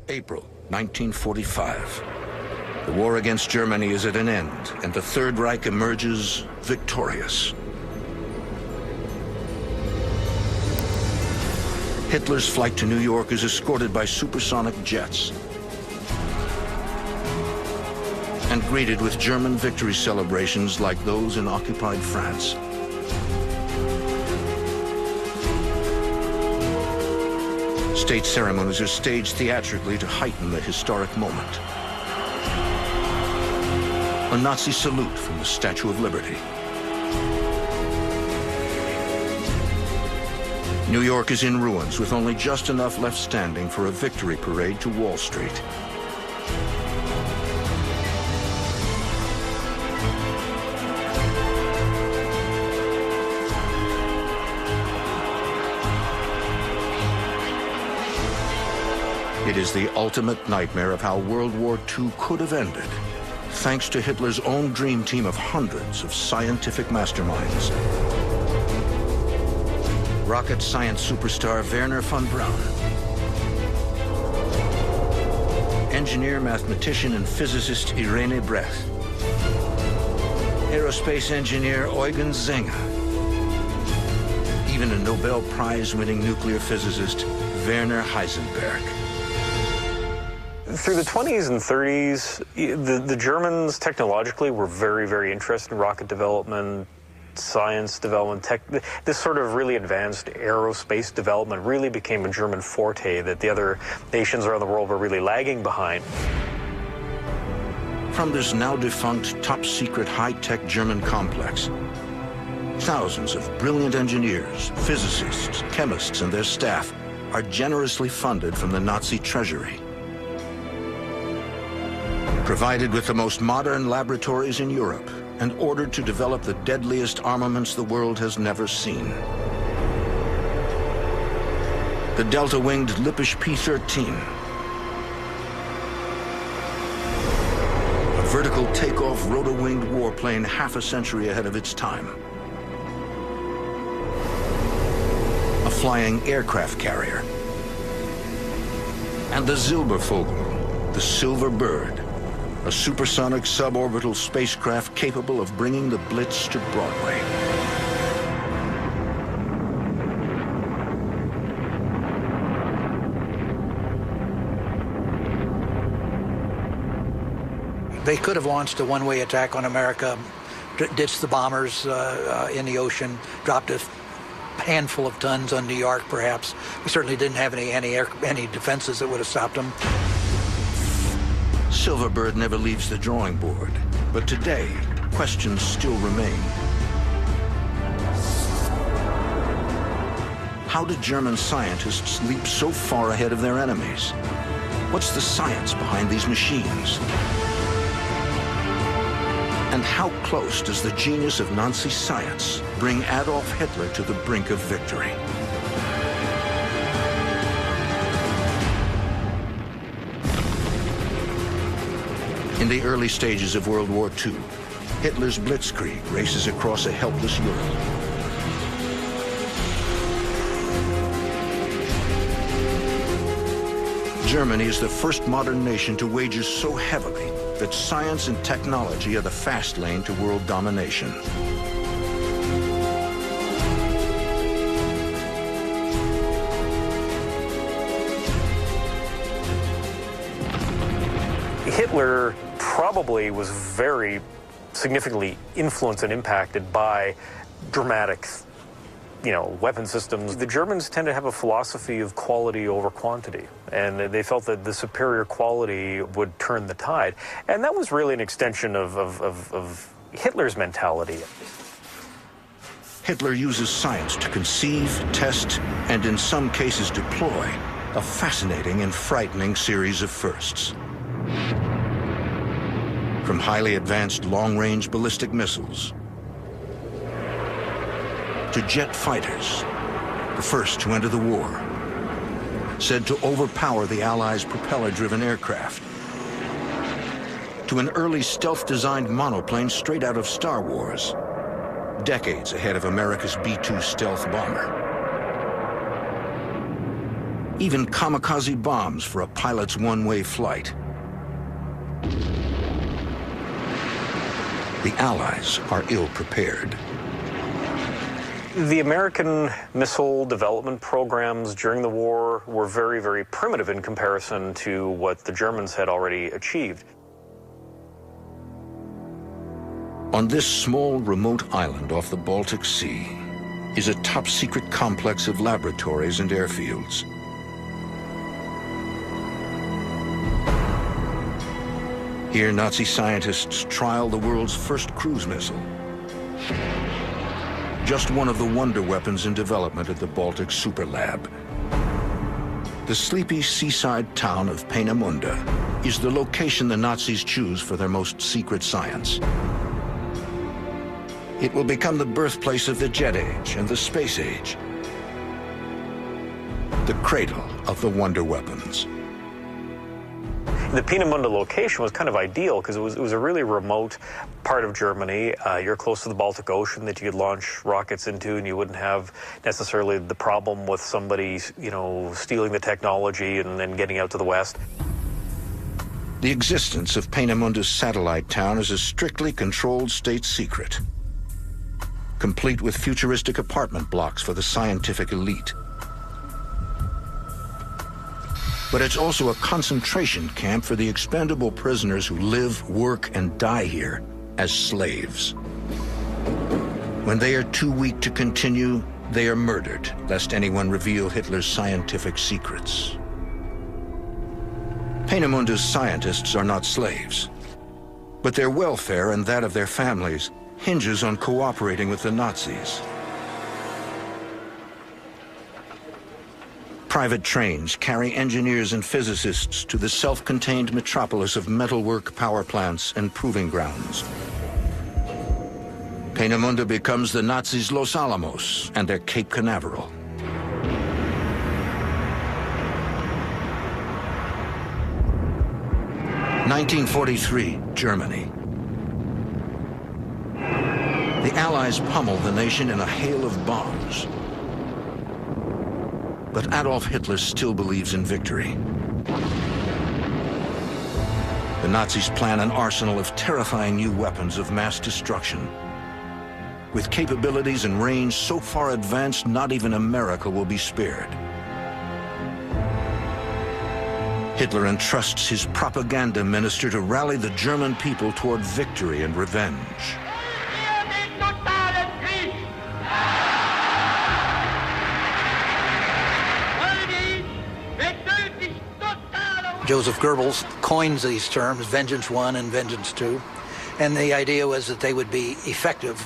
April 1945. The war against Germany is at an end, and the Third Reich emerges victorious. Hitler's flight to New York is escorted by supersonic jets and greeted with German victory celebrations like those in occupied France. State ceremonies are staged theatrically to heighten the historic moment. A Nazi salute from the Statue of Liberty. New York is in ruins, with only just enough left standing for a victory parade to Wall Street. It is the ultimate nightmare of how World War II could have ended, thanks to Hitler's own dream team of hundreds of scientific masterminds. Rocket science superstar Wernher von Braun, engineer, mathematician, and physicist Irene Bredt, aerospace engineer Eugen Zenger, even a Nobel Prize-winning nuclear physicist Werner Heisenberg. Through the 20s and 30s, the Germans technologically were very, very interested in rocket development, science development, this sort of really advanced aerospace development really became a German forte that the other nations around the world were really lagging behind. From this now defunct, top-secret, high-tech German complex, thousands of brilliant engineers, physicists, chemists, and their staff are generously funded from the Nazi treasury. Provided with the most modern laboratories in Europe, and ordered to develop the deadliest armaments the world has never seen. The delta-winged Lippisch P-13, a vertical takeoff rotor-winged warplane half a century ahead of its time. A flying aircraft carrier. And the Silbervogel, the silver bird, a supersonic suborbital spacecraft capable of bringing the Blitz to Broadway. They could have launched a one-way attack on America, ditched the bombers in the ocean, dropped a handful of tons on New York, perhaps. We certainly didn't have any defenses that would have stopped them. Silverbird never leaves the drawing board, but today, questions still remain. How did German scientists leap so far ahead of their enemies? What's the science behind these machines? And how close does the genius of Nazi science bring Adolf Hitler to the brink of victory? In the early stages of World War II, Hitler's blitzkrieg races across a helpless Europe. Germany is the first modern nation to wager so heavily that science and technology are the fast lane to world domination. Hitler probably was very significantly influenced and impacted by dramatic, weapon systems. The Germans tend to have a philosophy of quality over quantity, and they felt that the superior quality would turn the tide. And that was really an extension of Hitler's mentality. Hitler uses science to conceive, test, and in some cases deploy a fascinating and frightening series of firsts. From highly advanced long-range ballistic missiles to jet fighters, the first to enter the war, said to overpower the Allies' propeller-driven aircraft, to an early stealth-designed monoplane straight out of Star Wars, decades ahead of America's B-2 stealth bomber. even kamikaze bombs for a pilot's one-way flight. The Allies are ill-prepared. The American missile development programs during the war were very, very primitive in comparison to what the Germans had already achieved. On this small, remote island off the Baltic Sea is a top-secret complex of laboratories and airfields. Here, Nazi scientists trial the world's first cruise missile. Just one of the wonder weapons in development at the Baltic Super Lab. The sleepy seaside town of Peenemünde is the location the Nazis choose for their most secret science. It will become the birthplace of the jet age and the space age. The cradle of the wonder weapons. The Peenemünde location was kind of ideal because it was a really remote part of Germany. You're close to the Baltic Ocean that you could launch rockets into, and you wouldn't have necessarily the problem with somebody, stealing the technology and then getting out to the west. The existence of Peenemunde's satellite town is a strictly controlled state secret, complete with futuristic apartment blocks for the scientific elite. But it's also a concentration camp for the expendable prisoners who live, work, and die here as slaves. When they are too weak to continue, they are murdered, lest anyone reveal Hitler's scientific secrets. Peenemunde's scientists are not slaves, but their welfare and that of their families hinges on cooperating with the Nazis. Private trains carry engineers and physicists to the self-contained metropolis of metalwork power plants and proving grounds. Peenemünde becomes the Nazis' Los Alamos and their Cape Canaveral. (1943), Germany. The Allies pummel the nation in a hail of bombs. But Adolf Hitler still believes in victory. The Nazis plan an arsenal of terrifying new weapons of mass destruction. With capabilities and range so far advanced, not even America will be spared. Hitler entrusts his propaganda minister to rally the German people toward victory and revenge. Joseph Goebbels coins these terms, Vengeance 1 and Vengeance 2. And the idea was that they would be effective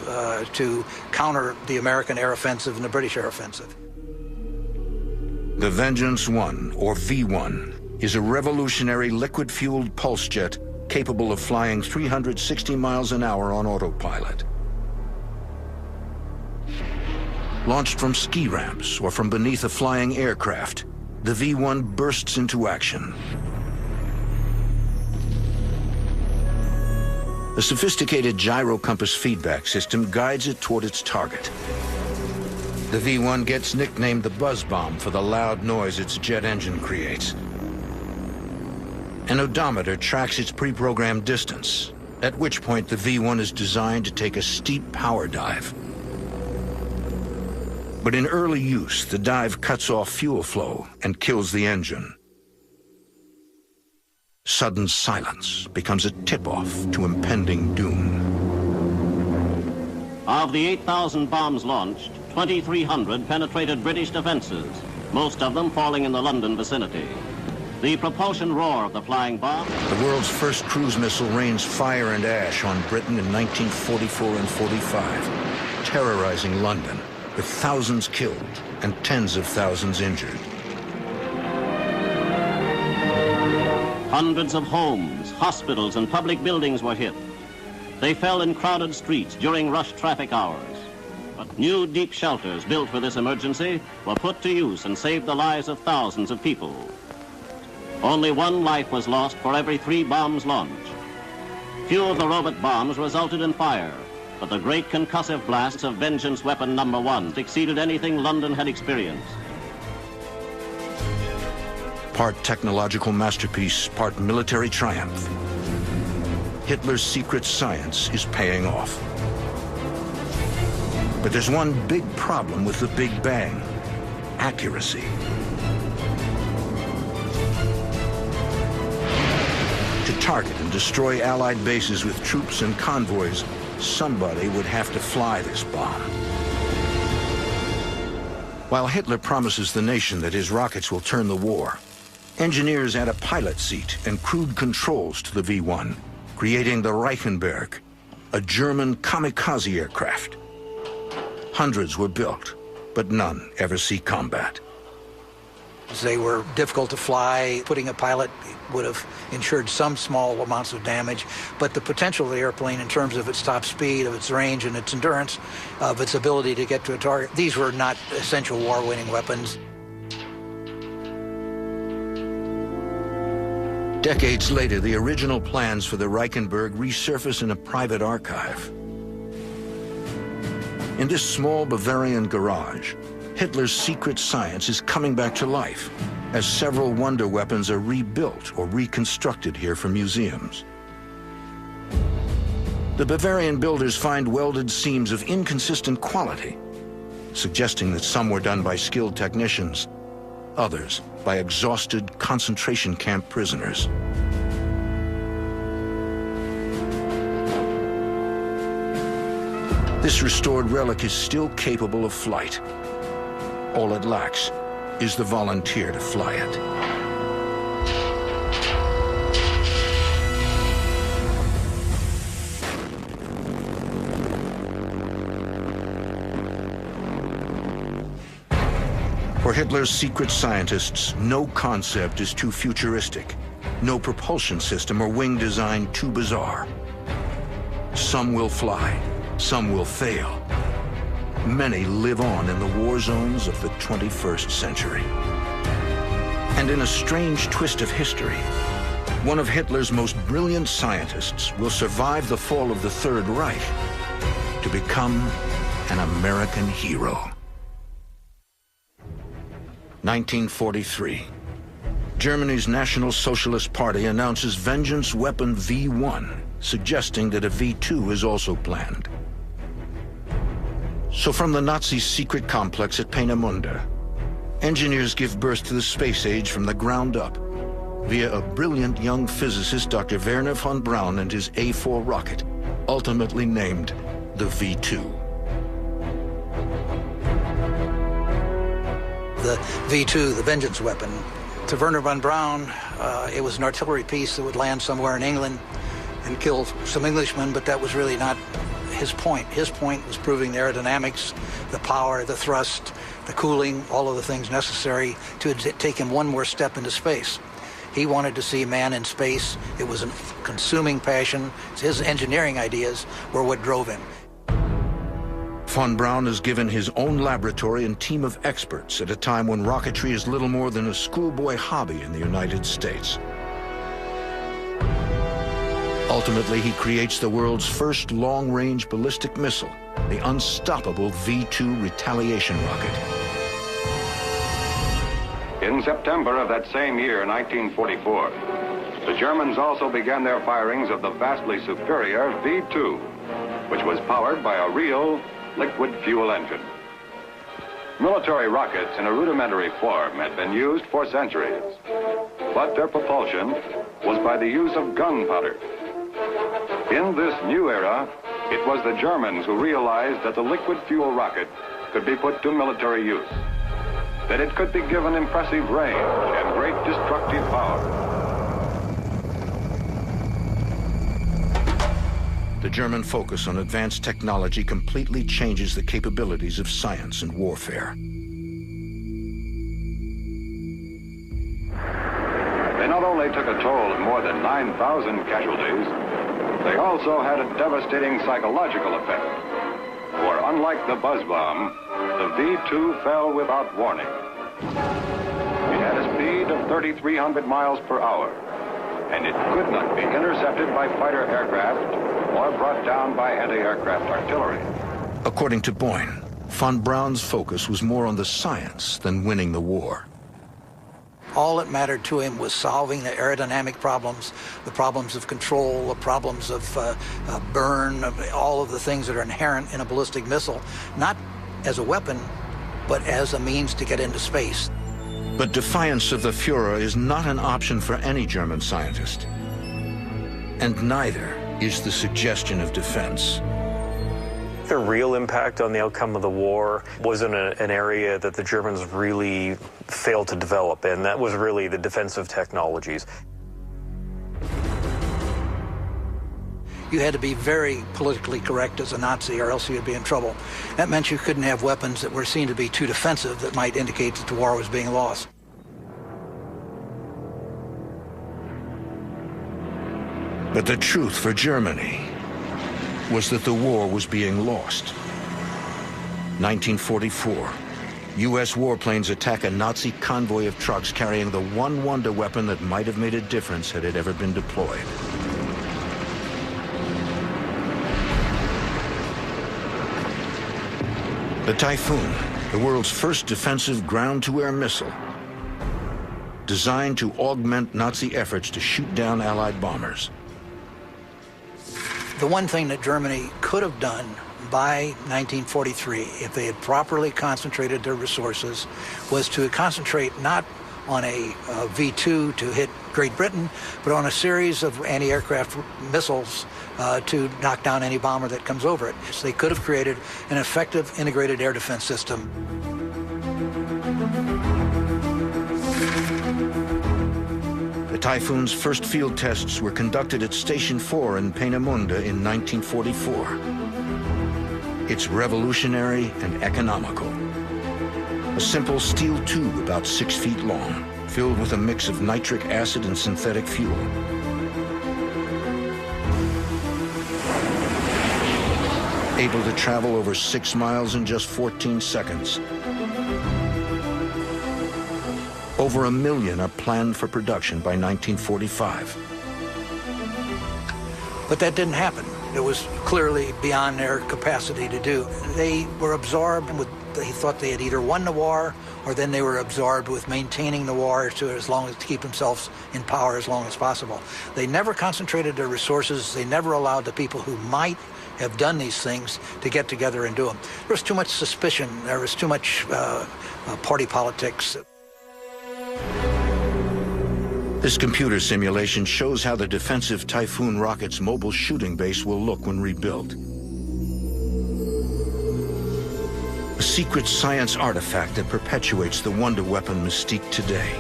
to counter the American air offensive and the British air offensive. The Vengeance 1, or V1, is a revolutionary liquid-fueled pulse jet capable of flying 360 miles an hour on autopilot. Launched from ski ramps or from beneath a flying aircraft, the V1 bursts into action. A sophisticated gyro-compass feedback system guides it toward its target. The V1 gets nicknamed the buzz bomb for the loud noise its jet engine creates. An odometer tracks its pre-programmed distance, at which point the V1 is designed to take a steep power dive. But in early use, the dive cuts off fuel flow and kills the engine. Sudden silence becomes a tip-off to impending doom. Of the 8,000 bombs launched, 2,300 penetrated British defenses, most of them falling in the London vicinity. The propulsion roar of the flying bomb... The world's first cruise missile rains fire and ash on Britain in 1944 and 45, terrorizing London, with thousands killed and tens of thousands injured. Hundreds of homes, hospitals, and public buildings were hit. They fell in crowded streets during rush traffic hours. But new deep shelters built for this emergency were put to use and saved the lives of thousands of people. Only one life was lost for every 3 bombs launched. Few of the robot bombs resulted in fire, but the great concussive blasts of Vengeance Weapon No. 1 exceeded anything London had experienced. Part technological masterpiece, part military triumph. Hitler's secret science is paying off. But there's one big problem with the Big Bang: accuracy. To target and destroy Allied bases with troops and convoys, somebody would have to fly this bomb. While Hitler promises the nation that his rockets will turn the war, engineers add a pilot seat and crude controls to the V-1, creating the Reichenberg, a German kamikaze aircraft. Hundreds were built, but none ever see combat. They were difficult to fly. Putting a pilot would have ensured some small amounts of damage, but the potential of the airplane in terms of its top speed, of its range and its endurance, of its ability to get to a target, these were not essential war-winning weapons. Decades later, the original plans for the Reichenberg resurface in a private archive. In this small Bavarian garage, Hitler's secret science is coming back to life, as several wonder weapons are rebuilt or reconstructed here for museums. The Bavarian builders find welded seams of inconsistent quality, suggesting that some were done by skilled technicians, others by exhausted concentration camp prisoners. This restored relic is still capable of flight. All it lacks is the volunteer to fly it. For Hitler's secret scientists, no concept is too futuristic, no propulsion system or wing design too bizarre. Some will fly, some will fail. Many live on in the war zones of the 21st century. And in a strange twist of history, one of Hitler's most brilliant scientists will survive the fall of the Third Reich to become an American hero. 1943. Germany's National Socialist Party announces vengeance weapon V1, suggesting that a V2 is also planned. So from the Nazis' secret complex at Peenemünde, engineers give birth to the space age from the ground up via a brilliant young physicist, Dr. Wernher von Braun, and his A4 rocket, ultimately named the V2. The V2, the vengeance weapon, to Wernher von Braun, it was an artillery piece that would land somewhere in England and kill some Englishmen, but that was really not his point. His point was proving the aerodynamics, the power, the thrust, the cooling, all of the things necessary to take him one more step into space. He wanted to see man in space. It was a consuming passion. His engineering ideas were what drove him. Von Braun is given his own laboratory and team of experts at a time when rocketry is little more than a schoolboy hobby in the United States. Ultimately, he creates the world's first long-range ballistic missile, the unstoppable V2 retaliation rocket. In September of that same year, 1944, the Germans also began their firings of the vastly superior V2, which was powered by a real liquid fuel engine. Military rockets in a rudimentary form had been used for centuries, but their propulsion was by the use of gunpowder. In this new era, it was the Germans who realized that the liquid fuel rocket could be put to military use, that it could be given impressive range and great destructive power. The German focus on advanced technology completely changes the capabilities of science and warfare. They not only took a toll of more than 9,000 casualties, they also had a devastating psychological effect. For unlike the buzz bomb, the V2 fell without warning. It had a speed of 3,300 miles per hour, and it could not be intercepted by fighter aircraft or brought down by anti-aircraft artillery. According to Boyne, von Braun's focus was more on the science than winning the war. All that mattered to him was solving the aerodynamic problems, the problems of control, the problems of burn, all of the things that are inherent in a ballistic missile, not as a weapon, but as a means to get into space. But defiance of the Führer is not an option for any German scientist. And neither is the suggestion of defense. The real impact on the outcome of the war was in an area that the Germans really failed to develop, and that was really the defensive technologies. You had to be very politically correct as a Nazi, or else you'd be in trouble. That meant you couldn't have weapons that were seen to be too defensive that might indicate that the war was being lost. But the truth for Germany was that the war was being lost. 1944, U.S. warplanes attack a Nazi convoy of trucks carrying the one wonder weapon that might have made a difference had it ever been deployed. The Typhoon, the world's first defensive ground-to-air missile, designed to augment Nazi efforts to shoot down Allied bombers. The one thing that Germany could have done by 1943, if they had properly concentrated their resources, was to concentrate not on a V2 to hit Great Britain, but on a series of anti-aircraft missiles to knock down any bomber that comes over it. So they could have created an effective integrated air defense system. The Typhoon's first field tests were conducted at Station 4 in Peenemünde in 1944. It's revolutionary and economical. A simple steel tube about 6 feet long, filled with a mix of nitric acid and synthetic fuel. Able to travel over 6 miles in just 14 seconds. Over 1 million are planned for production by 1945. But that didn't happen. It was clearly beyond their capacity to do. They were absorbed with, they thought they had either won the war, or then they were absorbed with maintaining the war to keep themselves in power as long as possible. They never concentrated their resources. They never allowed the people who might have done these things to get together and do them. There was too much suspicion. There was too much party politics. This computer simulation shows how the defensive Typhoon rocket's mobile shooting base will look when rebuilt. A secret science artifact that perpetuates the wonder weapon mystique today.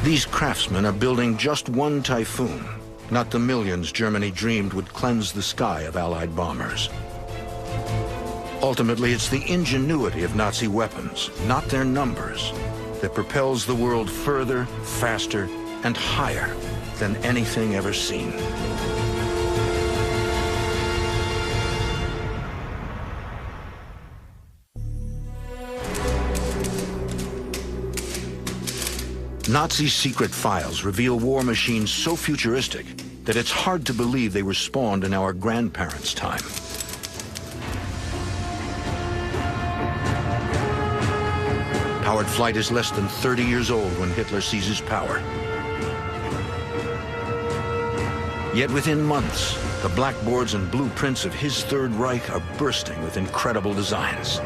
These craftsmen are building just one Typhoon, not the millions Germany dreamed would cleanse the sky of Allied bombers. Ultimately, it's the ingenuity of Nazi weapons, not their numbers, that propels the world further, faster, and higher than anything ever seen. Nazi secret files reveal war machines so futuristic that it's hard to believe they were spawned in our grandparents' time. Powered flight is less than 30 years old when Hitler seizes power. Yet within months, the blackboards and blueprints of his Third Reich are bursting with incredible designs.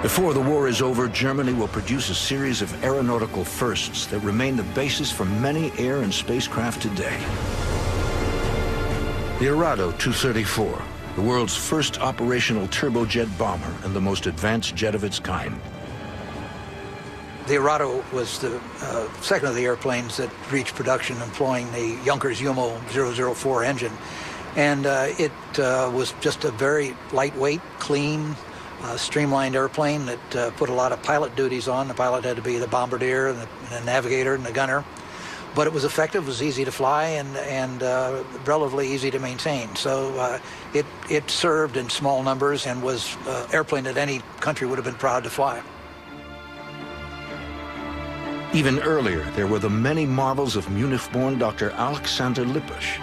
Before the war is over, Germany will produce a series of aeronautical firsts that remain the basis for many air and spacecraft today. The Arado 234. The world's first operational turbojet bomber and the most advanced jet of its kind. The Arado was the second of the airplanes that reached production employing the Junkers Jumo 004 engine. And it was just a very lightweight, clean, streamlined airplane that put a lot of pilot duties on. The pilot had to be the bombardier and the navigator and the gunner. But it was effective, it was easy to fly, and relatively easy to maintain. So it served in small numbers and was an airplane that any country would have been proud to fly. Even earlier, there were the many marvels of Munich-born Dr. Alexander Lippisch.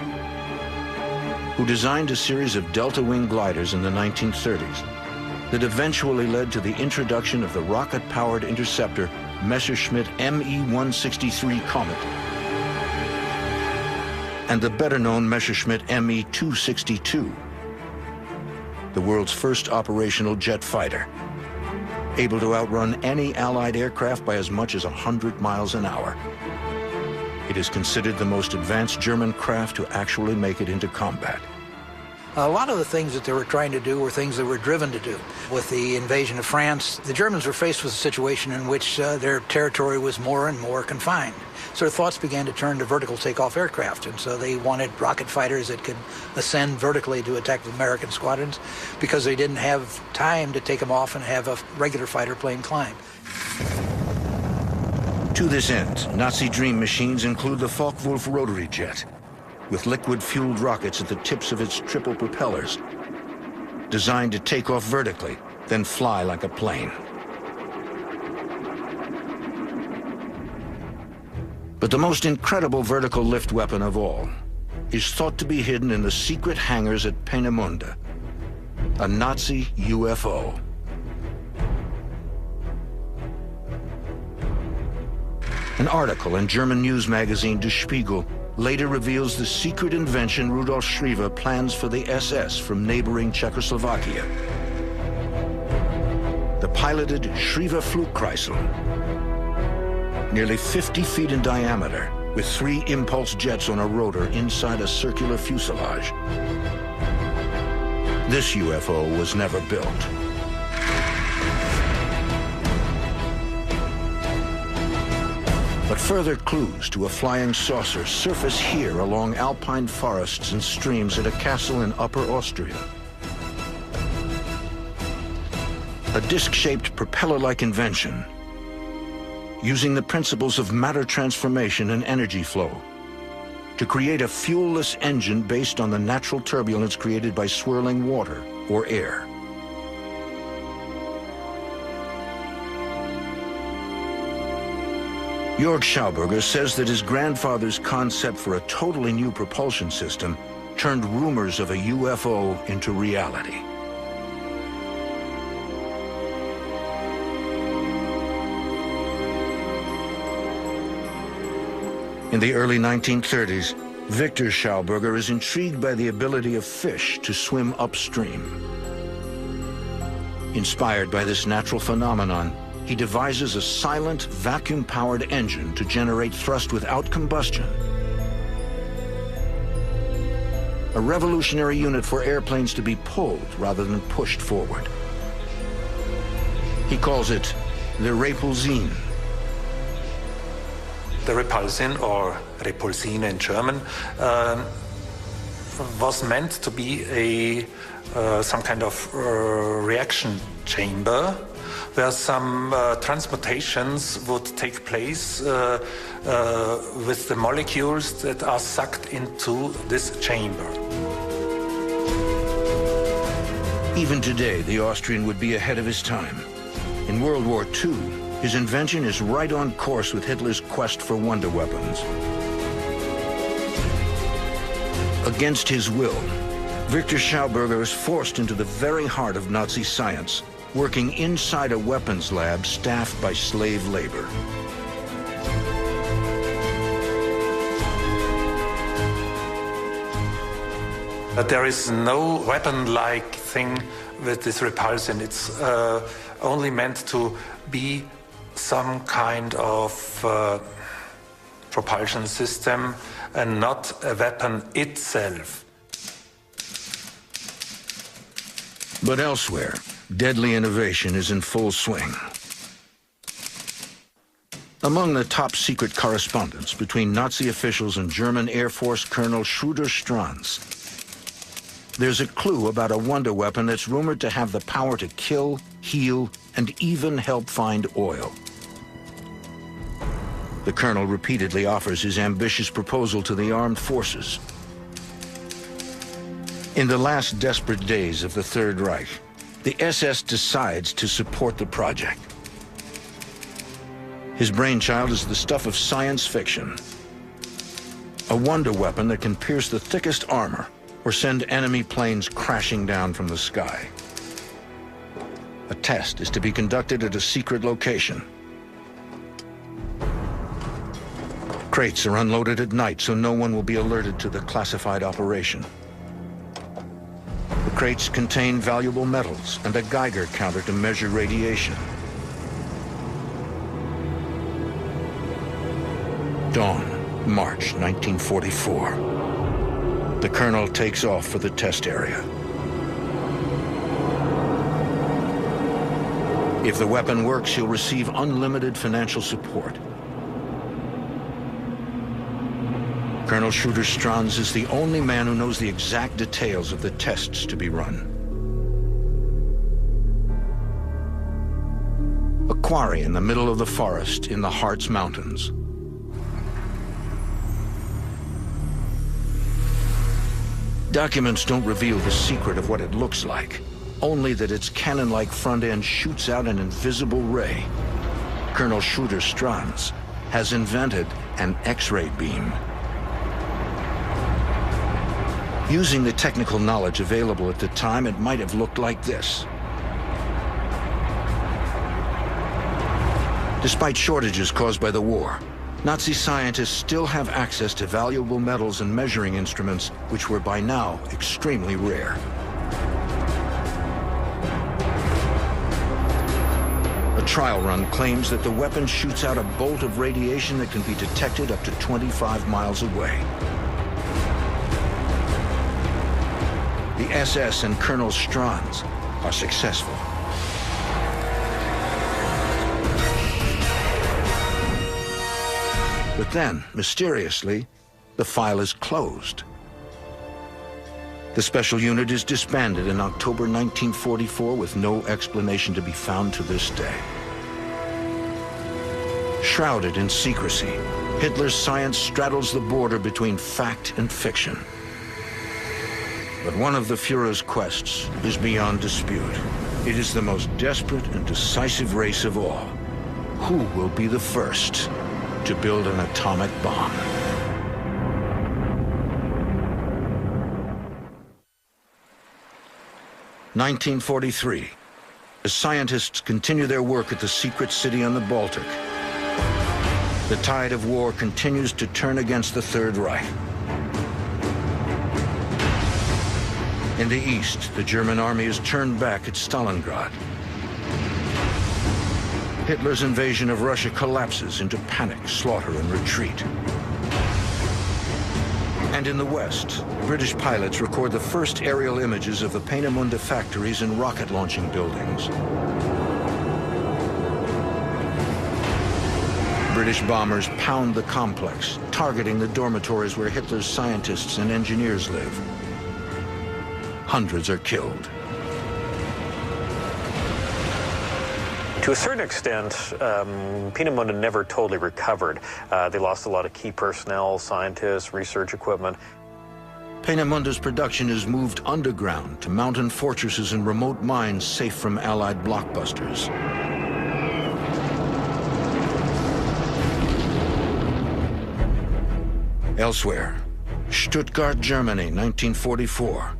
who designed a series of delta-wing gliders in the 1930s that eventually led to the introduction of the rocket-powered interceptor Messerschmitt Me-163 Comet and the better-known Messerschmitt Me-262, the world's first operational jet fighter, able to outrun any Allied aircraft by as much as 100 miles an hour. It is considered the most advanced German craft to actually make it into combat. A lot of the things that they were trying to do were things they were driven to do. With the invasion of France, the Germans were faced with a situation in which their territory was more and more confined. So their thoughts began to turn to vertical takeoff aircraft, and so they wanted rocket fighters that could ascend vertically to attack the American squadrons because they didn't have time to take them off and have a regular fighter plane climb. To this end, Nazi dream machines include the Focke-Wulf rotary jet, with liquid-fueled rockets at the tips of its triple propellers, designed to take off vertically, then fly like a plane. But the most incredible vertical lift weapon of all is thought to be hidden in the secret hangars at Peenemünde, a Nazi UFO. An article in German news magazine Der Spiegel later reveals the secret invention Rudolf Schriever plans for the SS from neighboring Czechoslovakia. The piloted Schriever Flugkreisel, nearly 50 feet in diameter, with 3 impulse jets on a rotor inside a circular fuselage. This UFO was never built. But further clues to a flying saucer surface here along alpine forests and streams at a castle in Upper Austria. A disc-shaped propeller-like invention using the principles of matter transformation and energy flow to create a fuelless engine based on the natural turbulence created by swirling water or air. Jörg Schauberger says that his grandfather's concept for a totally new propulsion system turned rumors of a UFO into reality. In the early 1930s, Viktor Schauberger is intrigued by the ability of fish to swim upstream. Inspired by this natural phenomenon, he devises a silent, vacuum-powered engine to generate thrust without combustion. A revolutionary unit for airplanes to be pulled rather than pushed forward. He calls it the Repulsion. The Repulsion, or Repulsine in German, was meant to be some kind of reaction chamber where some transmutations would take place with the molecules that are sucked into this chamber. Even today, the Austrian would be ahead of his time. In World War II, his invention is right on course with Hitler's quest for wonder weapons. Against his will, Viktor Schauberger is forced into the very heart of Nazi science, working inside a weapons lab staffed by slave labor. But there is no weapon-like thing with this repulsion. It's only meant to be some kind of propulsion system and not a weapon itself. But elsewhere, deadly innovation is in full swing. Among the top-secret correspondence between Nazi officials and German Air Force Colonel Schroeder Stranz, there's a clue about a wonder weapon that's rumored to have the power to kill, heal, and even help find oil. The colonel repeatedly offers his ambitious proposal to the armed forces. In the last desperate days of the Third Reich, the SS decides to support the project. His brainchild is the stuff of science fiction. A wonder weapon that can pierce the thickest armor or send enemy planes crashing down from the sky. A test is to be conducted at a secret location. Crates are unloaded at night, so no one will be alerted to the classified operation. The crates contain valuable metals and a Geiger counter to measure radiation. Dawn, March 1944. The colonel takes off for the test area. If the weapon works, he'll receive unlimited financial support. Colonel Schroeder-Stranz is the only man who knows the exact details of the tests to be run. A quarry in the middle of the forest in the Harz Mountains. Documents don't reveal the secret of what it looks like, only that its cannon-like front end shoots out an invisible ray. Colonel Schroeder-Stranz has invented an X-ray beam. Using the technical knowledge available at the time, it might have looked like this. Despite shortages caused by the war, Nazi scientists still have access to valuable metals and measuring instruments, which were by now extremely rare. A trial run claims that the weapon shoots out a bolt of radiation that can be detected up to 25 miles away. The SS and Colonel Stranz are successful. But then, mysteriously, the file is closed. The special unit is disbanded in October 1944 with no explanation to be found to this day. Shrouded in secrecy, Hitler's science straddles the border between fact and fiction. But one of the Führer's quests is beyond dispute. It is the most desperate and decisive race of all. Who will be the first to build an atomic bomb? (1943). As scientists continue their work at the secret city on the Baltic, the tide of war continues to turn against the Third Reich. In the east, the German army is turned back at Stalingrad. Hitler's invasion of Russia collapses into panic, slaughter, and retreat. And in the west, British pilots record the first aerial images of the Peenemünde factories and rocket launching buildings. British bombers pound the complex, targeting the dormitories where Hitler's scientists and engineers live. Hundreds are killed. To a certain extent, Peenemünde never totally recovered. They lost a lot of key personnel, scientists, research equipment. Peenemunde's production is moved underground to mountain fortresses and remote mines safe from Allied blockbusters. Elsewhere, Stuttgart, Germany, 1944.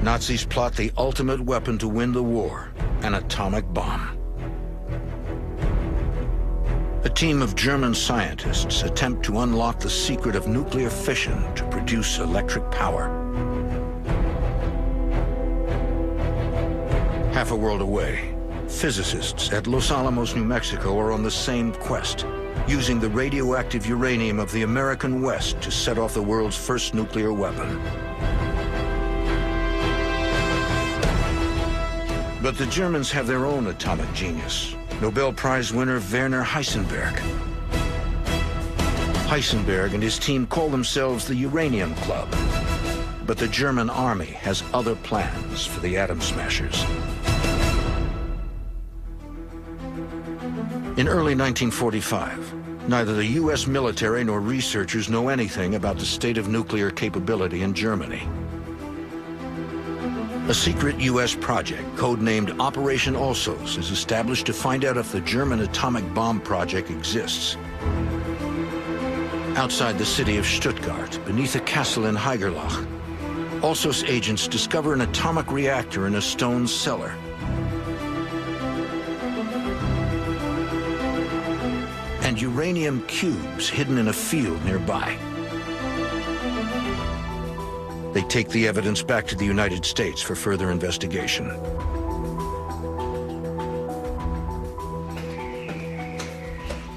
Nazis plot the ultimate weapon to win the war, an atomic bomb. A team of German scientists attempt to unlock the secret of nuclear fission to produce electric power. Half a world away, physicists at Los Alamos, New Mexico are on the same quest, using the radioactive uranium of the American West to set off the world's first nuclear weapon. But the Germans have their own atomic genius. Nobel Prize winner Werner Heisenberg. Heisenberg and his team call themselves the Uranium Club. But the German army has other plans for the atom smashers. In early 1945, neither the U.S. military nor researchers know anything about the state of nuclear capability in Germany. A secret U.S. project, codenamed Operation Alsos, is established to find out if the German atomic bomb project exists. Outside the city of Stuttgart, beneath a castle in Haigerloch, Alsos agents discover an atomic reactor in a stone cellar. And uranium cubes hidden in a field nearby. They take the evidence back to the United States for further investigation.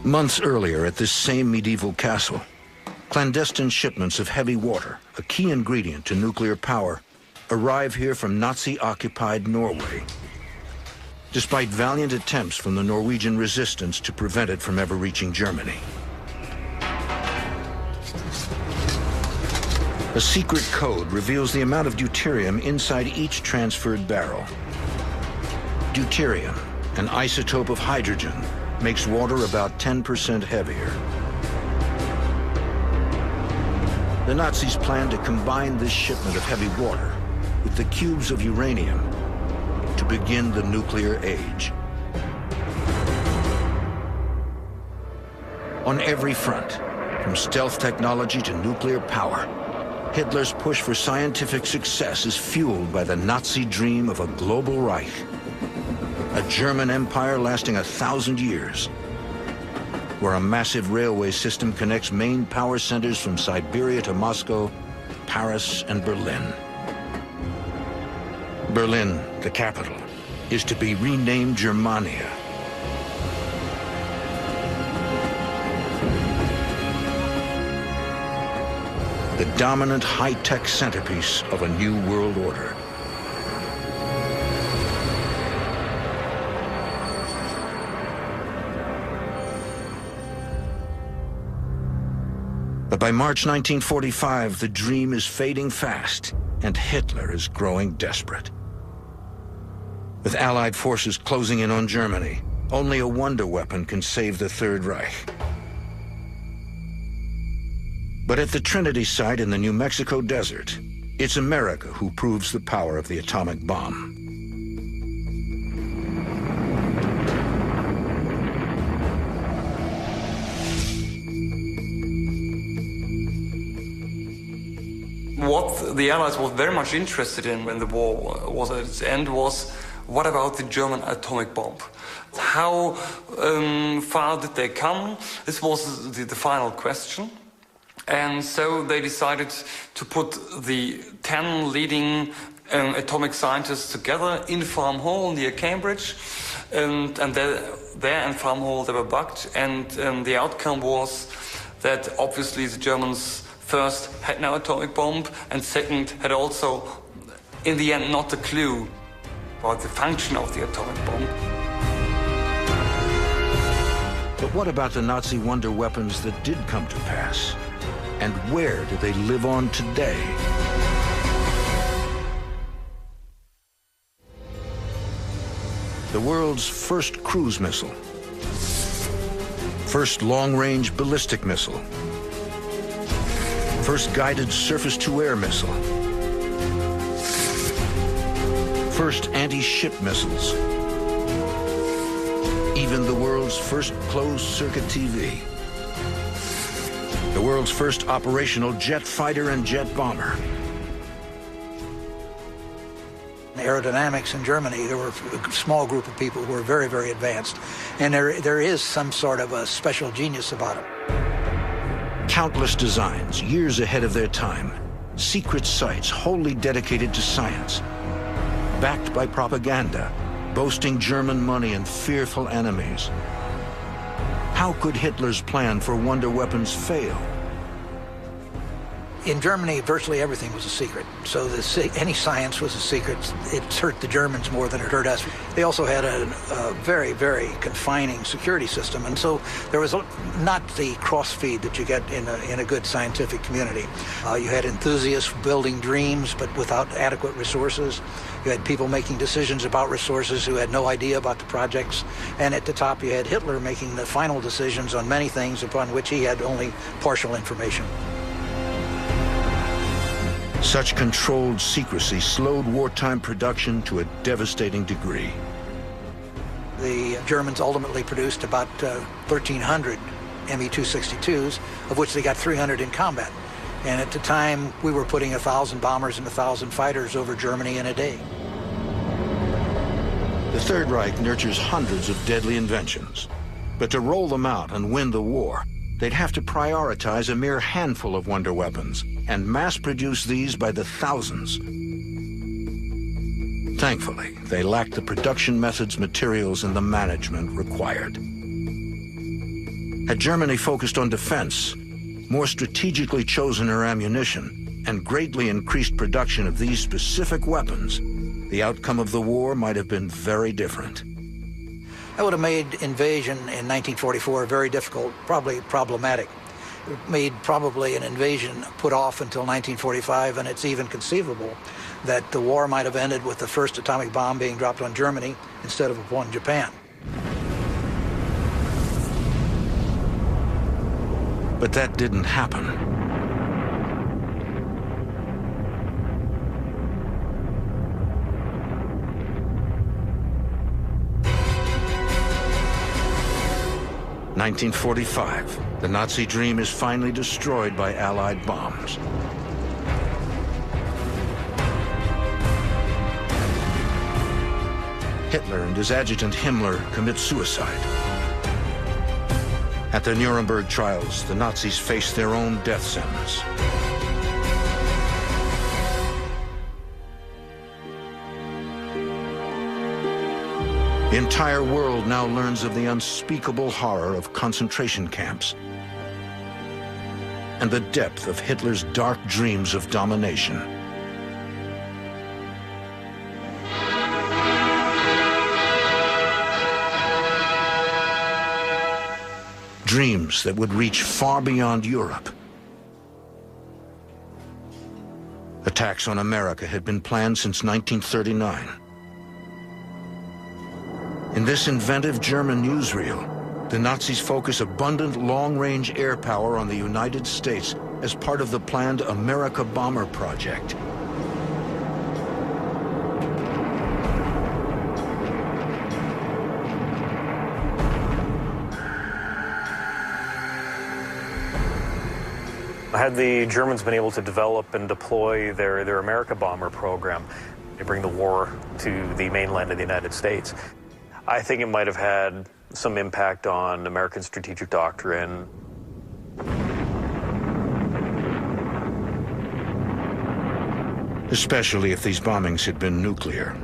Months earlier, at this same medieval castle, clandestine shipments of heavy water, a key ingredient to nuclear power, arrive here from Nazi-occupied Norway, despite valiant attempts from the Norwegian resistance to prevent it from ever reaching Germany. A secret code reveals the amount of deuterium inside each transferred barrel. Deuterium, an isotope of hydrogen, makes water about 10% heavier. The Nazis plan to combine this shipment of heavy water with the cubes of uranium to begin the nuclear age. On every front, from stealth technology to nuclear power, Hitler's push for scientific success is fueled by the Nazi dream of a global Reich, a German empire lasting 1,000 years, where a massive railway system connects main power centers from Siberia to Moscow, Paris, and Berlin. Berlin, the capital, is to be renamed Germania. The dominant high-tech centerpiece of a new world order. But by March 1945, the dream is fading fast, and Hitler is growing desperate. With Allied forces closing in on Germany, only a wonder weapon can save the Third Reich. But at the Trinity site in the New Mexico desert, it's America who proves the power of the atomic bomb. What the Allies were very much interested in when the war was at its end was, what about the German atomic bomb? How far did they come? This was the final question. And so they decided to put the 10 leading atomic scientists together in Farm Hall near Cambridge. And there in Farm Hall they were bugged. And the outcome was that obviously the Germans first had no atomic bomb, and second had also, in the end, not a clue about the function of the atomic bomb. But what about the Nazi wonder weapons that did come to pass? And where do they live on today? The world's first cruise missile, first long-range ballistic missile, first guided surface-to-air missile, first anti-ship missiles, even the world's first closed-circuit TV, the world's first operational jet fighter and jet bomber. Aerodynamics in Germany, there were a small group of people who were very, very advanced, and there is some sort of a special genius about it. Countless designs, years ahead of their time. Secret sites wholly dedicated to science. Backed by propaganda, boasting German money and fearful enemies. How could Hitler's plan for wonder weapons fail? In Germany, virtually everything was a secret. So any science was a secret. It hurt the Germans more than it hurt us. They also had a very, very confining security system. And so there was not the cross-feed that you get in a good scientific community. You had enthusiasts building dreams, but without adequate resources. You had people making decisions about resources who had no idea about the projects. And at the top, you had Hitler making the final decisions on many things upon which he had only partial information. Such controlled secrecy slowed wartime production to a devastating degree. The Germans ultimately produced about 1,300 Me-262s, of which they got 300 in combat. And at the time, we were putting 1,000 bombers and 1,000 fighters over Germany in a day. The Third Reich nurtures hundreds of deadly inventions. But to roll them out and win the war, they'd have to prioritize a mere handful of wonder weapons and mass-produce these by the thousands. Thankfully, they lacked the production methods, materials, and the management required. Had Germany focused on defense, more strategically chosen her ammunition, and greatly increased production of these specific weapons, the outcome of the war might have been very different. That would have made invasion in 1944 very difficult, probably problematic. It made probably an invasion put off until 1945, and it's even conceivable that the war might have ended with the first atomic bomb being dropped on Germany instead of upon Japan. But that didn't happen. In 1945, the Nazi dream is finally destroyed by Allied bombs. Hitler and his adjutant Himmler commit suicide. At the Nuremberg trials, the Nazis face their own death sentence. The entire world now learns of the unspeakable horror of concentration camps and the depth of Hitler's dark dreams of domination. Dreams that would reach far beyond Europe. Attacks on America had been planned since 1939. In this inventive German newsreel, the Nazis focus abundant long-range air power on the United States as part of the planned America Bomber Project. Had the Germans been able to develop and deploy their America Bomber program to bring the war to the mainland of the United States, I think it might have had some impact on American strategic doctrine. Especially if these bombings had been nuclear.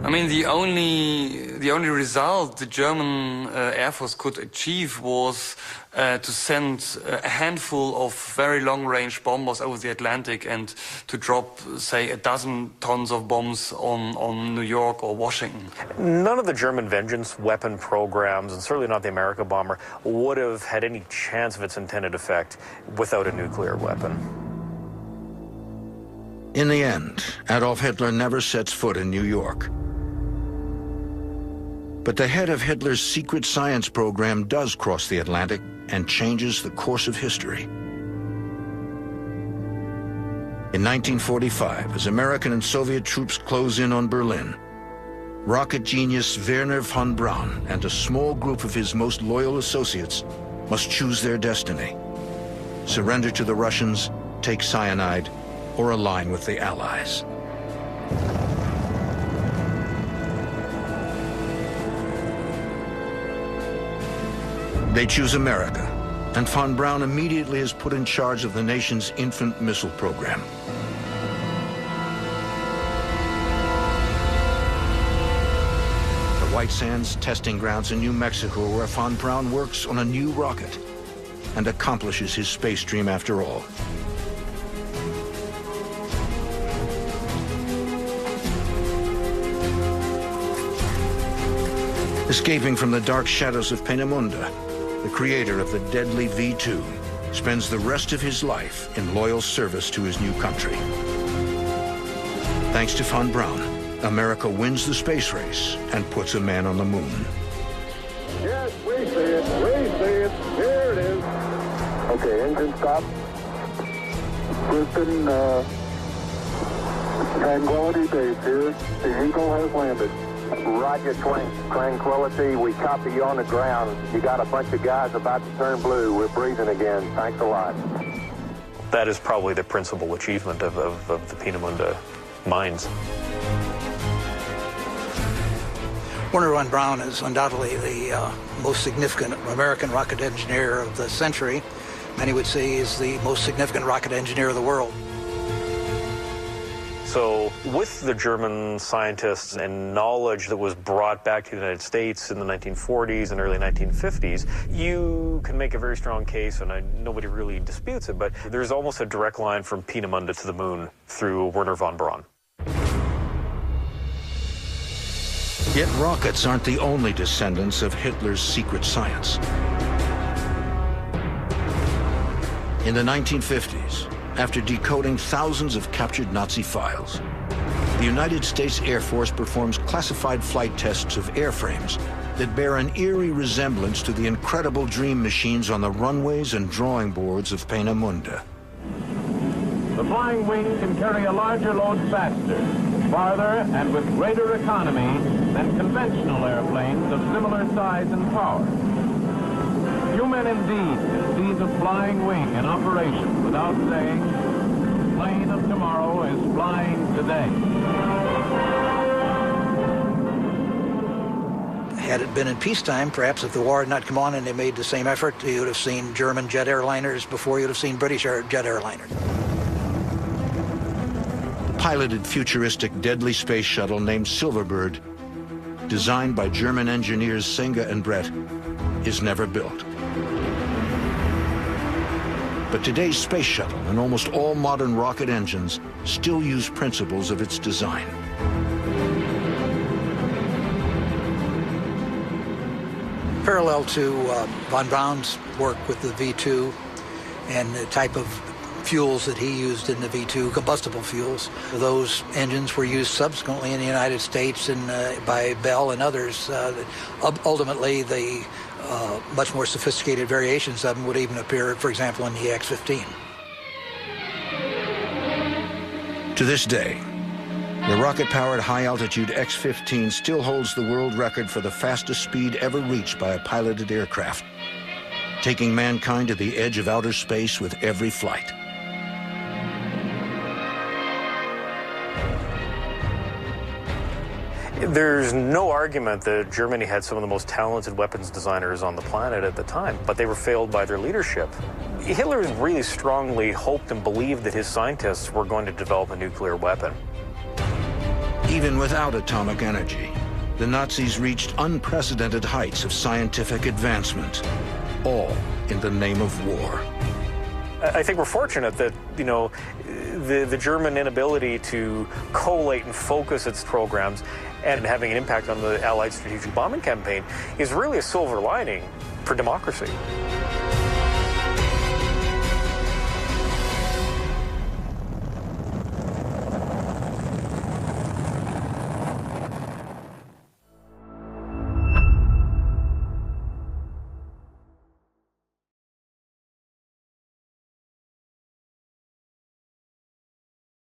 I mean, the only result the German Air Force could achieve was to send a handful of very long-range bombers over the Atlantic and to drop, say, 12 tons of bombs on New York or Washington. None of the German vengeance weapon programs, and certainly not the America Bomber, would have had any chance of its intended effect without a nuclear weapon. In the end, Adolf Hitler never sets foot in New York. But the head of Hitler's secret science program does cross the Atlantic and changes the course of history. In 1945, as American and Soviet troops close in on Berlin, rocket genius Wernher von Braun and a small group of his most loyal associates must choose their destiny: surrender to the Russians, take cyanide, or align with the Allies. They choose America, and von Braun immediately is put in charge of the nation's infant missile program. The White Sands testing grounds in New Mexico, where von Braun works on a new rocket and accomplishes his space dream after all. Escaping from the dark shadows of Peenemünde, the creator of the deadly V2 spends the rest of his life in loyal service to his new country. Thanks to von Braun, America wins the space race and puts a man on the moon. Yes, we see it. We see it. Here it is. Okay, engine stop. Houston, Tranquility Base here. The Eagle has landed. Roger, Tranquility. We copy you on the ground. You got a bunch of guys about to turn blue. We're breathing again. Thanks a lot. That is probably the principal achievement of the Peenemünde mines. Wernher von Braun is undoubtedly the most significant American rocket engineer of the century. Many would say he's the most significant rocket engineer of the world. So with the German scientists and knowledge that was brought back to the United States in the 1940s and early 1950s, you can make a very strong case, and nobody really disputes it, but there's almost a direct line from Peenemünde to the moon through Wernher von Braun. Yet rockets aren't the only descendants of Hitler's secret science. In the 1950s, after decoding thousands of captured Nazi files, the United States Air Force performs classified flight tests of airframes that bear an eerie resemblance to the incredible dream machines on the runways and drawing boards of Peenemünde. The flying wing can carry a larger load faster, farther, and with greater economy than conventional airplanes of similar size and power. Few men indeed can see the flying wing in operation without saying, the plane of tomorrow is flying today. Had it been in peacetime, perhaps if the war had not come on and they made the same effort, you would have seen German jet airliners before you would have seen British jet airliners. The piloted futuristic deadly space shuttle named Silverbird, designed by German engineers Singer and Bredt, is never built. But today's space shuttle and almost all modern rocket engines still use principles of its design. Parallel to von Braun's work with the V2 and the type of fuels that he used in the V2, combustible fuels, those engines were used subsequently in the United States and by Bell and others. Ultimately, the much more sophisticated variations of them would even appear, for example, in the X-15. To this day, the rocket-powered high-altitude X-15 still holds the world record for the fastest speed ever reached by a piloted aircraft, taking mankind to the edge of outer space with every flight. There's no argument that Germany had some of the most talented weapons designers on the planet at the time, but they were failed by their leadership. Hitler really strongly hoped and believed that his scientists were going to develop a nuclear weapon. Even without atomic energy, the Nazis reached unprecedented heights of scientific advancement, all in the name of war. I think we're fortunate that, the German inability to collate and focus its programs and having an impact on the Allied strategic bombing campaign is really a silver lining for democracy.